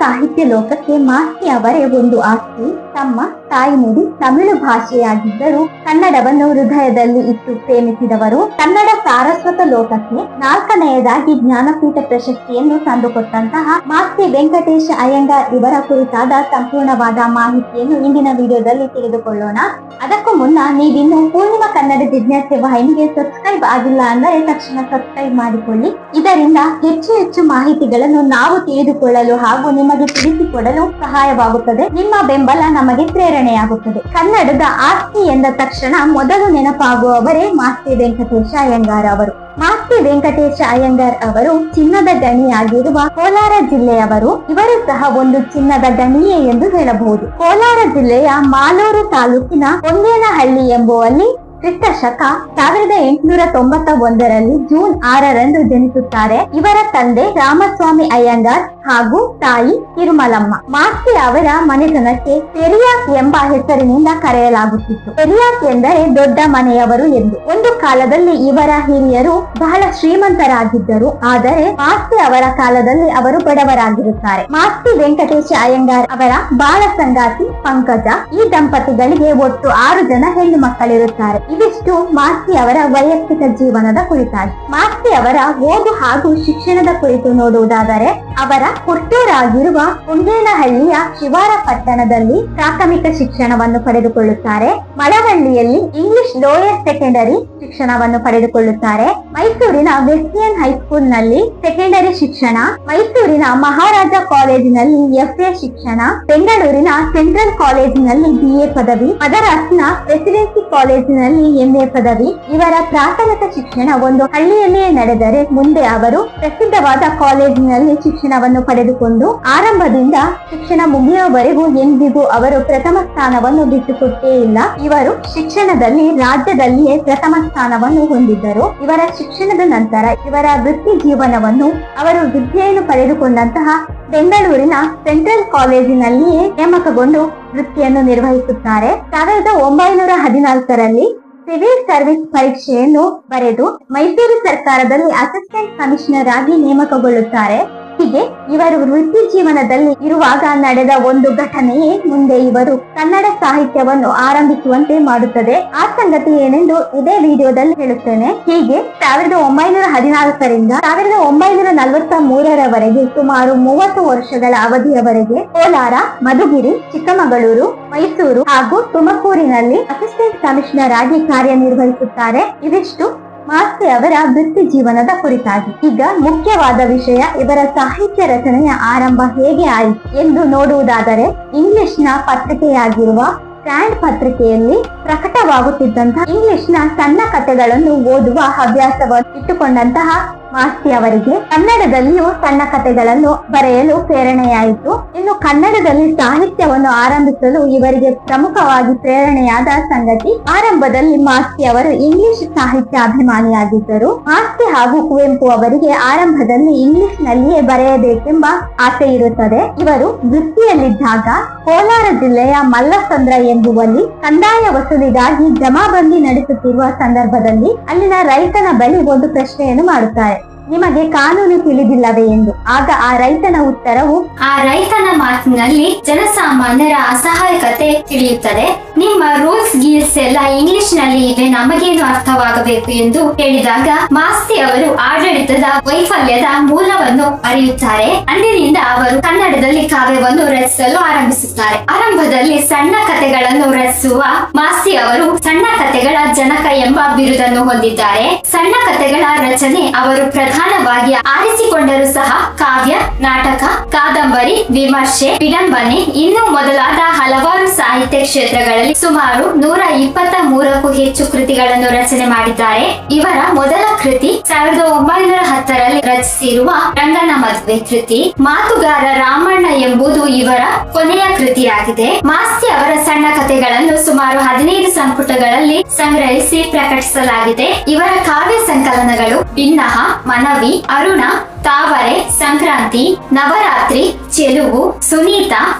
ಸಾಹಿತ್ಯ ಲೋಕಕ್ಕೆ ಮಾಸ್ತಿ ಅವರೇ ಒಂದು ಆಸ್ತಿ. ತಮ್ಮ ತಾಯಿ ನುಡಿ ತಮಿಳು ಭಾಷೆಯಾಗಿದ್ದರೂ ಕನ್ನಡವನ್ನು ಹೃದಯದಲ್ಲಿ ಇಟ್ಟು ಪ್ರೇಮಿಸಿದವರು. ಕನ್ನಡ ಸಾರಸ್ವತ ಲೋಕಕ್ಕೆ 4ನೆಯದಾಗಿ ಜ್ಞಾನಪೀಠ ಪ್ರಶಸ್ತಿಯನ್ನು ತಂದುಕೊಟ್ಟಂತಹ ಮಾಸ್ತಿ ವೆಂಕಟೇಶ ಅಯ್ಯಂಗಾರ್ ಇವರ ಕುರಿತಾದ ಸಂಪೂರ್ಣವಾದ ಮಾಹಿತಿಯನ್ನು ಇಂದಿನ ವಿಡಿಯೋದಲ್ಲಿ ತಿಳಿದುಕೊಳ್ಳೋಣ. ಅದಕ್ಕೂ ಮುನ್ನ ನೀವಿನ್ನು ಪೂರ್ಣಿಮಾ ಕನ್ನಡ ಜಿಜ್ಞಾಸೆ ವಾಹಿನಿಗೆ ಸಬ್ಸ್ಕ್ರೈಬ್ ಆಗಿಲ್ಲ ಅಂದರೆ ತಕ್ಷಣ ಸಬ್ಸ್ಕ್ರೈಬ್ ಮಾಡಿಕೊಳ್ಳಿ. ಇದರಿಂದ ಹೆಚ್ಚು ಹೆಚ್ಚು ಮಾಹಿತಿಗಳನ್ನು ನಾವು ತಿಳಿದುಕೊಳ್ಳಲು ಹಾಗೂ ನಿಮಗೆ ತಿಳಿಸಿಕೊಡಲು ಸಹಾಯವಾಗುತ್ತದೆ. ನಿಮ್ಮ ಬೆಂಬಲ ನಮಗೆ ಪ್ರೇರಣೆಯಾಗುತ್ತದೆ. ಕನ್ನಡದ ಆಸ್ತಿ ಎಂದ ತಕ್ಷಣ ಮೊದಲು ನೆನಪಾಗುವವರೇ ಮಾಸ್ತಿ ವೆಂಕಟೇಶ ಅಯ್ಯಂಗಾರ್ ಅವರು. ಮಾಸ್ತಿ ವೆಂಕಟೇಶ ಅಯ್ಯಂಗಾರ್ ಅವರು ಚಿನ್ನದ ಗಣಿಯಾಗಿರುವ ಕೋಲಾರ ಜಿಲ್ಲೆಯವರು. ಇವರು ಸಹ ಒಂದು ಚಿನ್ನದ ಗಣಿಯೇ ಎಂದು ಹೇಳಬಹುದು. ಕೋಲಾರ ಜಿಲ್ಲೆಯ ಮಾಲೂರು ತಾಲೂಕಿನ ಹೊಂಗೇನಹಳ್ಳಿ ಎಂಬುವಲ್ಲಿ ಕ್ರಿಸ್ತಶಕ 1891ರಲ್ಲಿ ಜೂನ್ 6ರಂದು ಜನಿಸುತ್ತಾರೆ. ಇವರ ತಂದೆ ರಾಮಸ್ವಾಮಿ ಅಯ್ಯಂಗಾರ್ ಹಾಗೂ ತಾಯಿ ತಿರುಮಲಮ್ಮ. ಮಾಸ್ತಿ ಅವರ ಮನೆತನಕ್ಕೆ ಪೆರಿಯಾಕ್ ಎಂಬ ಹೆಸರಿನಿಂದ ಕರೆಯಲಾಗುತ್ತಿತ್ತು. ಪೆರಿಯಾಕ್ ಎಂದರೆ ದೊಡ್ಡ ಮನೆಯವರು ಎಂದು. ಒಂದು ಕಾಲದಲ್ಲಿ ಇವರ ಹಿರಿಯರು ಬಹಳ ಶ್ರೀಮಂತರಾಗಿದ್ದರು. ಆದರೆ ಮಾಸ್ತಿ ಅವರ ಕಾಲದಲ್ಲಿ ಅವರು ಬಡವರಾಗಿರುತ್ತಾರೆ. ಮಾಸ್ತಿ ವೆಂಕಟೇಶ ಅಯ್ಯಂಗಾರ್ ಅವರ ಬಾಳ ಸಂಗಾತಿ ಪಂಕಜ. ಈ ದಂಪತಿಗಳಿಗೆ ಒಟ್ಟು 6 ಜನ ಹೆಣ್ಣು ಮಕ್ಕಳಿರುತ್ತಾರೆ. ಇವಿಷ್ಟು ಮಾಸ್ತಿ ಅವರ ವೈಯಕ್ತಿಕ ಜೀವನದ ಕುರಿತಾಗಿ. ಮಾಸ್ತಿ ಅವರ ಓದು ಹಾಗೂ ಶಿಕ್ಷಣದ ಕುರಿತು ನೋಡುವುದಾದರೆ, ಅವರ ಹುಟ್ಟೂರಾಗಿರುವ ಹೊಂಗೇನಹಳ್ಳಿಯ ಶಿವಾರ ಪಟ್ಟಣದಲ್ಲಿ ಪ್ರಾಥಮಿಕ ಶಿಕ್ಷಣವನ್ನು ಪಡೆದುಕೊಳ್ಳುತ್ತಾರೆ. ಮಳವಳ್ಳಿಯಲ್ಲಿ ಇಂಗ್ಲಿಷ್ ಲೋಯರ್ ಸೆಕೆಂಡರಿ ಶಿಕ್ಷಣವನ್ನು ಪಡೆದುಕೊಳ್ಳುತ್ತಾರೆ. ಮೈಸೂರಿನ ವೆಸ್ಟಿಯನ್ ಹೈಸ್ಕೂಲ್ ನಲ್ಲಿ ಸೆಕೆಂಡರಿ ಶಿಕ್ಷಣ, ಮೈಸೂರಿನ ಮಹಾರಾಜ ಕಾಲೇಜಿನಲ್ಲಿ FA ಶಿಕ್ಷಣ, ಬೆಂಗಳೂರಿನ ಸೆಂಟ್ರಲ್ ಕಾಲೇಜಿನಲ್ಲಿ BA ಪದವಿ, ಮದರಾಸ್ನ ಪ್ರೆಸಿಡೆನ್ಸಿ ಕಾಲೇಜಿನಲ್ಲಿ MA ಪದವಿ. ಇವರ ಪ್ರಾಥಮಿಕ ಶಿಕ್ಷಣ ಒಂದು ಹಳ್ಳಿಯಲ್ಲಿಯೇ ನಡೆದರೆ ಮುಂದೆ ಅವರು ಪ್ರಸಿದ್ಧವಾದ ಕಾಲೇಜಿನಲ್ಲಿ ಶಿಕ್ಷಣವನ್ನು ಪಡೆದುಕೊಂಡು ಆರಂಭದಿಂದ ಶಿಕ್ಷಣ ಮುಗಿಯುವವರೆಗೂ ಎಂದಿಗೂ ಅವರು ಪ್ರಥಮ ಸ್ಥಾನವನ್ನು ಬಿಟ್ಟುಕೊಟ್ಟೇ ಇಲ್ಲ. ಇವರು ಶಿಕ್ಷಣದಲ್ಲಿ ರಾಜ್ಯದಲ್ಲಿಯೇ ಪ್ರಥಮ ಸ್ಥಾನವನ್ನು ಹೊಂದಿದ್ದರು. ಇವರ ಶಿಕ್ಷಣದ ನಂತರ ಇವರ ವೃತ್ತಿ ಜೀವನವನ್ನು ಅವರು ವಿದ್ಯೆಯನ್ನು ಪಡೆದುಕೊಂಡಂತಹ ಬೆಂಗಳೂರಿನ ಸೆಂಟ್ರಲ್ ಕಾಲೇಜಿನಲ್ಲಿಯೇ ನೇಮಕಗೊಂಡು ವೃತ್ತಿಯನ್ನು ನಿರ್ವಹಿಸುತ್ತಾರೆ. 1914ರಲ್ಲಿ ಸಿವಿಲ್ ಸರ್ವಿಸ್ ಪರೀಕ್ಷೆಯನ್ನು ಬರೆದು ಮೈಸೂರು ಸರ್ಕಾರದಲ್ಲಿ ಅಸಿಸ್ಟೆಂಟ್ ಕಮಿಷನರ್ ಆಗಿ ನೇಮಕಗೊಳ್ಳುತ್ತಾರೆ. ಹೀಗೆ ಇವರು ವೃತ್ತಿ ಜೀವನದಲ್ಲಿ ಇರುವಾಗ ನಡೆದ ಒಂದು ಘಟನೆಯೇ ಮುಂದೆ ಇವರು ಕನ್ನಡ ಸಾಹಿತ್ಯವನ್ನು ಆರಂಭಿಸುವಂತೆ ಮಾಡುತ್ತದೆ. ಆ ಸಂಗತಿ ಏನೆಂದು ಇದೇ ವಿಡಿಯೋದಲ್ಲಿ ಹೇಳುತ್ತೇನೆ. ಹೀಗೆ 1914ರಿಂದ 1943ರವರೆಗೆ ಸುಮಾರು 30 ವರ್ಷಗಳ ಅವಧಿಯವರೆಗೆ ಕೋಲಾರ, ಮಧುಗಿರಿ, ಚಿಕ್ಕಮಗಳೂರು, ಮೈಸೂರು ಹಾಗೂ ತುಮಕೂರಿನಲ್ಲಿ ಅಸಿಸ್ಟೆಂಟ್ ಕಮಿಷನರ್ ಆಗಿ ಕಾರ್ಯನಿರ್ವಹಿಸುತ್ತಾರೆ. ಇದಿಷ್ಟು ಮಾಸ್ತಿ ಅವರ ವೃತ್ತಿ ಜೀವನದ ಕುರಿತಾಗಿ. ಈಗ ಮುಖ್ಯವಾದ ವಿಷಯ, ಇವರ ಸಾಹಿತ್ಯ ರಚನೆಯ ಆರಂಭ ಹೇಗೆ ಆಯಿತು ಎಂದು ನೋಡುವುದಾದರೆ, ಇಂಗ್ಲಿಷ್ನ ಪತ್ರಿಕೆಯಾಗಿರುವ ಸ್ಟ್ಯಾಂಡ್ ಪತ್ರಿಕೆಯಲ್ಲಿ ಪ್ರಕಟವಾಗುತ್ತಿದ್ದಂತಹ ಇಂಗ್ಲಿಷ್ನ ಸಣ್ಣ ಕಥೆಗಳನ್ನು ಓದುವ ಹವ್ಯಾಸವನ್ನು ಇಟ್ಟುಕೊಂಡಂತಹ ಮಾಸ್ತಿ ಅವರಿಗೆ ಕನ್ನಡದಲ್ಲಿಯೂ ಸಣ್ಣ ಕಥೆಗಳನ್ನು ಬರೆಯಲು ಪ್ರೇರಣೆಯಾಯಿತು. ಇನ್ನು ಕನ್ನಡದಲ್ಲಿ ಸಾಹಿತ್ಯವನ್ನು ಆರಂಭಿಸಲು ಇವರಿಗೆ ಪ್ರಮುಖವಾಗಿ ಪ್ರೇರಣೆಯಾದ ಸಂಗತಿ, ಆರಂಭದಲ್ಲಿ ಮಾಸ್ತಿ ಅವರು ಇಂಗ್ಲಿಷ್ ಸಾಹಿತ್ಯ ಅಭಿಮಾನಿಯಾಗಿದ್ದರು. ಮಾಸ್ತಿ ಹಾಗೂ ಕುವೆಂಪು ಅವರಿಗೆ ಆರಂಭದಲ್ಲಿ ಇಂಗ್ಲಿಷ್ ನಲ್ಲಿಯೇ ಬರೆಯಬೇಕೆಂಬ ಆಸೆ ಇರುತ್ತದೆ. ಇವರು ವೃತ್ತಿಯಲ್ಲಿದ್ದಾಗ ಕೋಲಾರ ಜಿಲ್ಲೆಯ ಮಲ್ಲಸಂದ್ರ ಎಂಬುವಲ್ಲಿ ಕಂದಾಯ ವಸೂಲಿಗಾಗಿ ಜಮಾಬಂದಿ ನಡೆಸುತ್ತಿರುವ ಸಂದರ್ಭದಲ್ಲಿ ಅಲ್ಲಿನ ರೈತನ ಬಳಿ ಒಂದು ಪ್ರಶ್ನೆಯನ್ನು ಮಾಡುತ್ತಾರೆ, ನಿಮಗೆ ಕಾನೂನು ತಿಳಿದಿಲ್ಲವೇ ಎಂದು. ಆಗ ಆ ರೈತನ ಉತ್ತರವು, ಆ ರೈತನ ಮಾತಿನಲ್ಲಿ ಜನಸಾಮಾನ್ಯರ ಅಸಹಾಯಕತೆ ತಿಳಿಯುತ್ತದೆ. ನಿಮ್ಮ ರೂಲ್ಸ್ ಗೀಲ್ಸ್ ಎಲ್ಲ ಇಂಗ್ಲಿಷ್ ನಲ್ಲಿ ಇದೆ, ನಮಗೇನು ಅರ್ಥವಾಗಬೇಕು ಎಂದು ಹೇಳಿದಾಗ ಮಾಸ್ತಿ ಅವರು ಆಡಳಿತದ ವೈಫಲ್ಯದ ಮೂಲವನ್ನು ಅರಿಯುತ್ತಾರೆ. ಅಂದಿನಿಂದ ಅವರು ಕನ್ನಡದಲ್ಲಿ ಕಾವ್ಯವನ್ನು ರಚಿಸಲು ಆರಂಭಿಸುತ್ತಾರೆ. ಆರಂಭದಲ್ಲಿ ಸಣ್ಣ ಕಥೆಗಳನ್ನು ರಚಿಸುವ ಮಾಸ್ತಿ ಅವರು ಸಣ್ಣ ಕಥೆಗಳ ಜನಕ ಎಂಬ ಬಿರುದನ್ನು ಹೊಂದಿದ್ದಾರೆ. ಸಣ್ಣ ಕಥೆಗಳ ರಚನೆ ಅವರು ಪ್ರಧಾನವಾಗಿ ಆರಿಸಿಕೊಂಡರೂ ಸಹ ಕಾವ್ಯ, ನಾಟಕ, ಕಾದಂಬರಿ, ವಿಮರ್ಶೆ, ವಿಡಂಬನೆ ಇನ್ನೂ ಮೊದಲಾದ ಹಲವಾರು ಸಾಹಿತ್ಯ ಕ್ಷೇತ್ರಗಳಲ್ಲಿ ಸುಮಾರು 123ಕ್ಕೂ ಹೆಚ್ಚು ಕೃತಿಗಳನ್ನು ರಚನೆ ಮಾಡಿದ್ದಾರೆ. ಇವರ ಮೊದಲ ಕೃತಿ 1910ರಲ್ಲಿ ರಚಿಸಿರುವ ರಂಗನ ಮದುವೆ ಕೃತಿ. ಮಾತುಗಾರ ರಾಮಣ್ಣ ಎಂಬುದು ಇವರ ಕೊನೆಯ ಕೃತಿಯಾಗಿದೆ. ಮಾಸ್ತಿ ಅವರ ಸಣ್ಣ ಕಥೆಗಳನ್ನು ಸುಮಾರು 15 ಸಂಪುಟಗಳಲ್ಲಿ ಸಂಗ್ರಹಿಸಿ ಪ್ರಕಟಿಸಲಾಗಿದೆ. ಇವರ ಕಾವ್ಯ ಸಂಕಲನಗಳು ಭಿನ್ನಹ, ಮನವಿ, ಅರುಣ, ತಾವರೆ, ಸಂಕ್ರಾಂತಿ, ನವರಾತ್ರಿ, ಚೆಲುವು, ಸುನೀತ,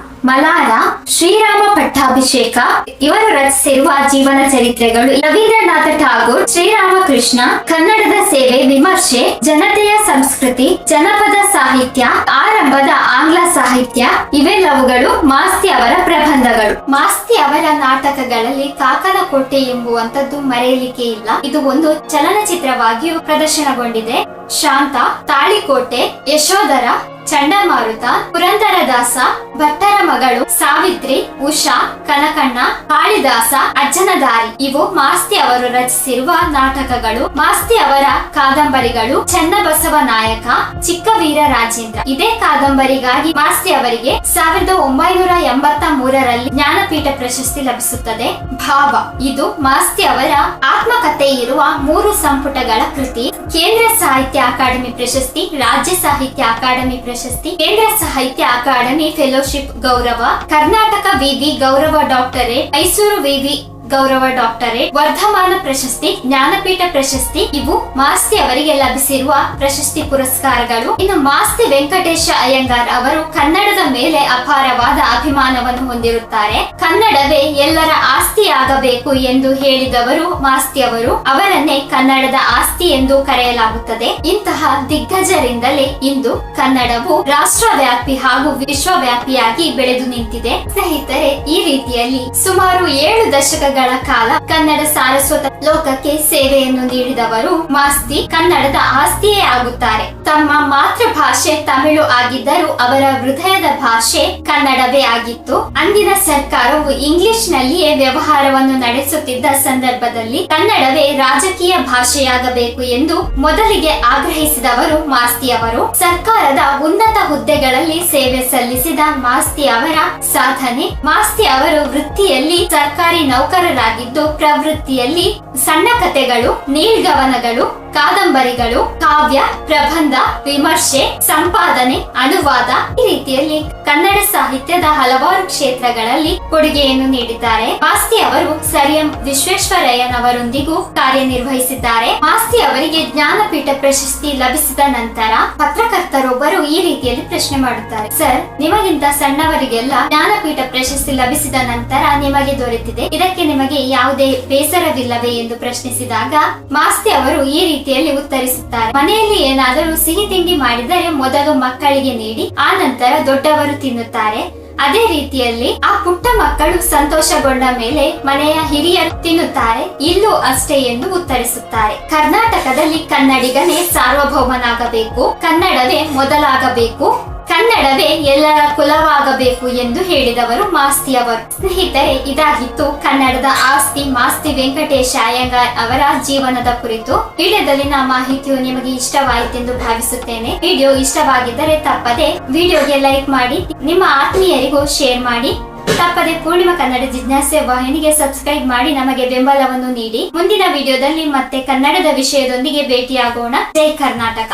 ಮಲಾರ, ಶ್ರೀರಾಮ ಪಟ್ಟಾಭಿಷೇಕ ಇವರು ರಚಿಸಿರುವ ಜೀವನ ಚರಿತ್ರೆಗಳು, ರವೀಂದ್ರನಾಥ ಠಾಗೂರ್, ಶ್ರೀರಾಮಕೃಷ್ಣ, ಕನ್ನಡದ ಸೇವೆ, ವಿಮರ್ಶೆ, ಜನತೆಯ ಸಂಸ್ಕೃತಿ, ಜನಪದ ಸಾಹಿತ್ಯ, ಆರಂಭದ ಆಂಗ್ಲ ಸಾಹಿತ್ಯ ಇವೆಲ್ಲವುಗಳು ಮಾಸ್ತಿ ಅವರ ಪ್ರಬಂಧಗಳು. ಮಾಸ್ತಿ ಅವರ ನಾಟಕಗಳಲ್ಲಿ ಕಾಕನ ಕೋಟೆ ಎಂಬುವಂತದ್ದು ಮರೆಯಲಿಕ್ಕೆ ಇಲ್ಲ. ಇದು ಒಂದು ಚಲನಚಿತ್ರವಾಗಿಯೂ ಪ್ರದರ್ಶನಗೊಂಡಿದೆ. ಶಾಂತ, ತಾಳಿಕೋಟೆ, ಯಶೋಧರ, ಚಂಡಮಾರುತ, ಪುರಂದರದಾಸ, ಭಟ್ಟರ ಮಗಳು, ಸಾವಿತ್ರಿ, ಉಷಾ, ಕನಕಣ್ಣ, ಕಾಳಿದಾಸ, ಅಜ್ಜನ ದಾರಿ ಇವು ಮಾಸ್ತಿ ಅವರು ರಚಿಸಿರುವ ನಾಟಕಗಳು. ಮಾಸ್ತಿ ಅವರ ಕಾದಂಬರಿಗಳು ಚನ್ನಬಸವ ನಾಯಕ, ಚಿಕ್ಕವೀರ ರಾಜೇಂದ್ರ. ಇದೇ ಕಾದಂಬರಿಗಾಗಿ ಮಾಸ್ತಿ ಅವರಿಗೆ 1983ರಲ್ಲಿ ಜ್ಞಾನಪೀಠ ಪ್ರಶಸ್ತಿ ಲಭಿಸುತ್ತದೆ. ಭಾವ ಇದು ಮಾಸ್ತಿ ಅವರ ಆತ್ಮಕಥೆ ಇರುವ 3 ಸಂಪುಟಗಳ ಕೃತಿ. ಕೇಂದ್ರ ಸಾಹಿತ್ಯ ಅಕಾಡೆಮಿ ಪ್ರಶಸ್ತಿ, ರಾಜ್ಯ ಸಾಹಿತ್ಯ ಅಕಾಡೆಮಿ ಪ್ರಶಸ್ತಿ, ಕೇಂದ್ರ ಸಾಹಿತ್ಯ ಅಕಾಡೆಮಿ ಫೆಲೋಶಿಪ್ ಗೌರವ, ಕರ್ನಾಟಕ ವಿವಿ ಗೌರವ ಡಾಕ್ಟರೇಟ್, ಮೈಸೂರು ವಿವಿ ಗೌರವ ಡಾಕ್ಟರೇಟ್, ವರ್ಧಮಾನ ಪ್ರಶಸ್ತಿ, ಜ್ಞಾನಪೀಠ ಪ್ರಶಸ್ತಿ ಇವು ಮಾಸ್ತಿ ಅವರಿಗೆ ಲಭಿಸಿರುವ ಪ್ರಶಸ್ತಿ ಪುರಸ್ಕಾರಗಳು. ಇನ್ನು ಮಾಸ್ತಿ ವೆಂಕಟೇಶ ಅಯ್ಯಂಗಾರ್ ಅವರು ಕನ್ನಡದ ಮೇಲೆ ಅಪಾರವಾದ ಅಭಿಮಾನವನ್ನು ಹೊಂದಿರುತ್ತಾರೆ. ಕನ್ನಡವೇ ಎಲ್ಲರ ಆಸ್ತಿಯಾಗಬೇಕು ಎಂದು ಹೇಳಿದವರು ಮಾಸ್ತಿ ಅವರು. ಅವರನ್ನೇ ಕನ್ನಡದ ಆಸ್ತಿ ಎಂದು ಕರೆಯಲಾಗುತ್ತದೆ. ಇಂತಹ ದಿಗ್ಗಜರಿಂದಲೇ ಇಂದು ಕನ್ನಡವು ರಾಷ್ಟ್ರವ್ಯಾಪಿ ಹಾಗೂ ವಿಶ್ವವ್ಯಾಪಿಯಾಗಿ ಬೆಳೆದು ನಿಂತಿದೆ. ಸ್ನೇಹಿತರೆ, ಈ ರೀತಿಯಲ್ಲಿ ಸುಮಾರು 7 ದಶಕಗಳ ಕಾಲ ಕನ್ನಡ ಸಾರಸ್ವತ ಲೋಕಕ್ಕೆ ಸೇವೆಯನ್ನು ನೀಡಿದವರು ಮಾಸ್ತಿ ಕನ್ನಡದ ಆಸ್ತಿಯೇ ಆಗುತ್ತಾರೆ. ತಮ್ಮ ಮಾತೃಭಾಷೆ ತಮಿಳು ಆಗಿದ್ದರೂ ಅವರ ಹೃದಯದ ಭಾಷೆ ಕನ್ನಡವೇ ಆಗಿತ್ತು. ಅಂದಿನ ಸರ್ಕಾರವು ಇಂಗ್ಲಿಷ್ ನಲ್ಲಿಯೇ ವ್ಯವಹಾರವನ್ನು ನಡೆಸುತ್ತಿದ್ದ ಸಂದರ್ಭದಲ್ಲಿ ಕನ್ನಡವೇ ರಾಜಕೀಯ ಭಾಷೆಯಾಗಬೇಕು ಎಂದು ಮೊದಲಿಗೆ ಆಗ್ರಹಿಸಿದವರು ಮಾಸ್ತಿ ಅವರು. ಸರ್ಕಾರದ ಉನ್ನತ ಹುದ್ದೆಗಳಲ್ಲಿ ಸೇವೆ ಸಲ್ಲಿಸಿದ ಮಾಸ್ತಿ ಅವರ ಸಾಧನೆ. ಮಾಸ್ತಿ ಅವರು ವೃತ್ತಿಯಲ್ಲಿ ಸರ್ಕಾರಿ ನೌಕರರಾಗಿದ್ದು ಪ್ರವೃತ್ತಿಯಲ್ಲಿ ಸಣ್ಣ ಕಥೆಗಳು, ನೀಳ್ಗವನಗಳು, ಕಾದಂಬರಿಗಳು, ಕಾವ್ಯ, ಪ್ರಬಂಧ, ವಿಮರ್ಶೆ, ಸಂಪಾದನೆ, ಅನುವಾದ ಈ ರೀತಿಯಲ್ಲಿ ಕನ್ನಡ ಸಾಹಿತ್ಯದ ಹಲವಾರು ಕ್ಷೇತ್ರಗಳಲ್ಲಿ ಕೊಡುಗೆಯನ್ನು ನೀಡಿದ್ದಾರೆ. ಮಾಸ್ತಿ ಅವರು ಸರ್ ಎಂ ವಿಶ್ವೇಶ್ವರಯ್ಯನವರೊಂದಿಗೂ ಕಾರ್ಯನಿರ್ವಹಿಸಿದ್ದಾರೆ. ಮಾಸ್ತಿ ಅವರಿಗೆ ಜ್ಞಾನಪೀಠ ಪ್ರಶಸ್ತಿ ಲಭಿಸಿದ ನಂತರ ಪತ್ರಕರ್ತರೊಬ್ಬರು ಈ ರೀತಿಯಲ್ಲಿ ಪ್ರಶ್ನೆ ಮಾಡುತ್ತಾರೆ. ಸರ್, ನಿಮಗಿಂತ ಸಣ್ಣವರಿಗೆಲ್ಲ ಜ್ಞಾನಪೀಠ ಪ್ರಶಸ್ತಿ ಲಭಿಸಿದ ನಂತರ ನಿಮಗೆ ದೊರೆತಿದೆ, ಇದಕ್ಕೆ ನಿಮಗೆ ಯಾವುದೇ ಬೇಸರವಿಲ್ಲವೇ ಎಂದು ಪ್ರಶ್ನಿಸಿದಾಗ ಮಾಸ್ತಿ ಅವರು ಈ ರೀತಿಯಲ್ಲಿ ಉತ್ತರಿಸುತ್ತಾರೆ. ಮನೆಯಲ್ಲಿ ಏನಾದರೂ ಸಿಹಿ ತಿಂಡಿ ಮಾಡಿದರೆ ಮೊದಲು ಮಕ್ಕಳಿಗೆ ನೀಡಿ, ಆ ನಂತರ ದೊಡ್ಡವರು ತಿನ್ನುತ್ತಾರೆ. ಅದೇ ರೀತಿಯಲ್ಲಿ ಆ ಪುಟ್ಟ ಮಕ್ಕಳು ಸಂತೋಷಗೊಂಡ ಮೇಲೆ ಮನೆಯ ಹಿರಿಯರು ತಿನ್ನುತ್ತಾರೆ, ಇಲ್ಲೂ ಅಷ್ಟೇ ಎಂದು ಉತ್ತರಿಸುತ್ತಾರೆ. ಕರ್ನಾಟಕದಲ್ಲಿ ಕನ್ನಡಿಗನೇ ಸಾರ್ವಭೌಮನಾಗಬೇಕು, ಕನ್ನಡವೇ ಮೊದಲಾಗಬೇಕು, ಕನ್ನಡವೇ ಎಲ್ಲರ ಕುಲವಾಗಬೇಕು ಎಂದು ಹೇಳಿದವರು ಮಾಸ್ತಿ ಅವರು. ಸ್ನೇಹಿತರೆ, ಇದಾಗಿತ್ತು ಕನ್ನಡದ ಆಸ್ತಿ ಮಾಸ್ತಿ ವೆಂಕಟೇಶ ಅಯ್ಯಂಗಾರ್ ಅವರ ಜೀವನದ ಕುರಿತು. ವಿಡಿಯೋದಲ್ಲಿನ ಮಾಹಿತಿಯು ನಿಮಗೆ ಇಷ್ಟವಾಯಿತೆಂದು ಭಾವಿಸುತ್ತೇನೆ. ವಿಡಿಯೋ ಇಷ್ಟವಾಗಿದ್ದರೆ ತಪ್ಪದೆ ವಿಡಿಯೋಗೆ ಲೈಕ್ ಮಾಡಿ, ನಿಮ್ಮ ಆತ್ಮೀಯರಿಗೂ ಶೇರ್ ಮಾಡಿ. ತಪ್ಪದೆ ಪೂರ್ಣಿಮಾ ಕನ್ನಡ ಜಿಜ್ಞಾಸೆ ವಾಹಿನಿಗೆ ಸಬ್ಸ್ಕ್ರೈಬ್ ಮಾಡಿ ನಮಗೆ ಬೆಂಬಲವನ್ನು ನೀಡಿ. ಮುಂದಿನ ವಿಡಿಯೋದಲ್ಲಿ ಮತ್ತೆ ಕನ್ನಡದ ವಿಷಯದೊಂದಿಗೆ ಭೇಟಿಯಾಗೋಣ. ಜೈ ಕರ್ನಾಟಕ.